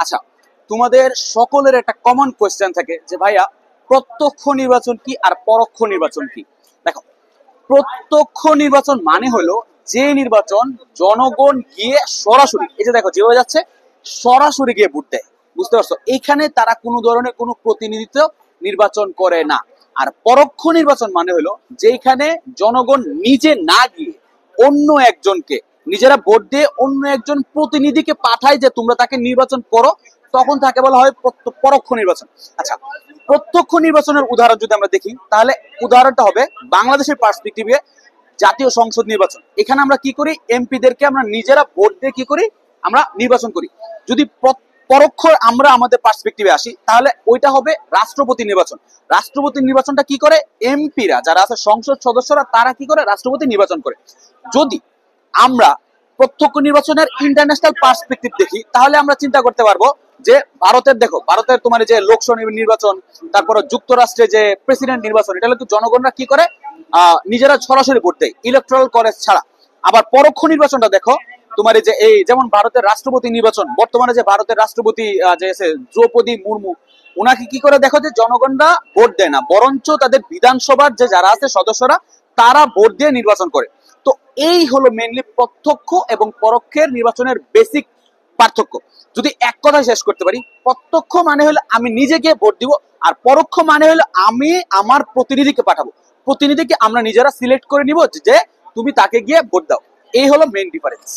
আচ্ছা, তোমাদের সকলের একটা কমন কোয়েশ্চেন থাকে যে ভাইয়া প্রত্যক্ষ নির্বাচন কি আর পরোক্ষ নির্বাচন কি। দেখো, প্রত্যক্ষ নির্বাচন মানে হলো যে নির্বাচন জনগণ গিয়ে সরাসরি, এই যে দেখো যেভাবে যাচ্ছে, সরাসরি গিয়ে ভোট দেয়। বুঝতে পারছো? এখানে তারা কোনো ধরনের কোনো প্রতিনিধিত্ব নির্বাচন করে না। আর পরোক্ষ নির্বাচন মানে হলো যেখানে জনগণ নিজে না গিয়ে অন্য একজনকে, নিজেরা ভোট দিয়ে অন্য একজন প্রতিনিধিকে পাঠায় যে তোমরা তাকে নির্বাচন করো, তখন তাকে বলা হয় পরোক্ষ নির্বাচন। আচ্ছা, প্রত্যক্ষ নির্বাচনের উদাহরণ যদি আমরা দেখি, তাহলে উদাহরণটা হবে বাংলাদেশের পার্সপেক্টিভে জাতীয় সংসদ নির্বাচন। এখানে আমরা কি করি, এমপিদেরকে আমরা নিজেরা ভোট দিয়ে কি করি, আমরা নির্বাচন করি। যদি পরোক্ষ আমরা আমাদের পার্সপেক্টিভে আসি, তাহলে ওইটা হবে রাষ্ট্রপতি নির্বাচন। রাষ্ট্রপতি নির্বাচনটা কি করে, এমপিরা যারা আছে সংসদ সদস্যরা তারা কি করে, রাষ্ট্রপতি নির্বাচন করে। যদি আমরা প্রত্যক্ষ নির্বাচনের ইন্টারন্যাশনাল পার্সপেক্টিভ দেখি, তাহলে আমরা চিন্তা করতে পারবো যে ভারতের, দেখো ভারতের তোমার যে লোকসভা নির্বাচন, তারপরে যুক্তরাষ্ট্রে যে প্রেসিডেন্ট নির্বাচন, এটা কিন্তু জনগণরা কি করে, নিজেরা সরাসরি ভোট দেয় ইলেকট্রাল কলেজ ছাড়া। আবার পরোক্ষ নির্বাচনটা দেখো, তোমার এই যে এই যেমন ভারতের রাষ্ট্রপতি নির্বাচন, বর্তমানে যে ভারতের রাষ্ট্রপতি যে দ্রৌপদী মুর্মু, ওনাকে কি করে দেখো যে জনগণরা ভোট দেয় না, বরঞ্চ তাদের বিধানসভার যে যারা আছে সদস্যরা তারা ভোট দিয়ে নির্বাচন করে। তো এই হলো মেইনলি প্রত্যক্ষ এবং পরোক্ষের নির্বাচনের বেসিক পার্থক্য। যদি এক কথায় শেষ করতে পারি, প্রত্যক্ষ মানে হলো আমি নিজে গিয়ে ভোট দিব, আর পরোক্ষ মানে হলো আমি আমার প্রতিনিধিকে পাঠাবো। প্রতিনিধিকে আমরা নিজেরা সিলেক্ট করে নিব যে তুমি তাকে গিয়ে ভোট দাও। এই হলো মেইন ডিফারেন্স।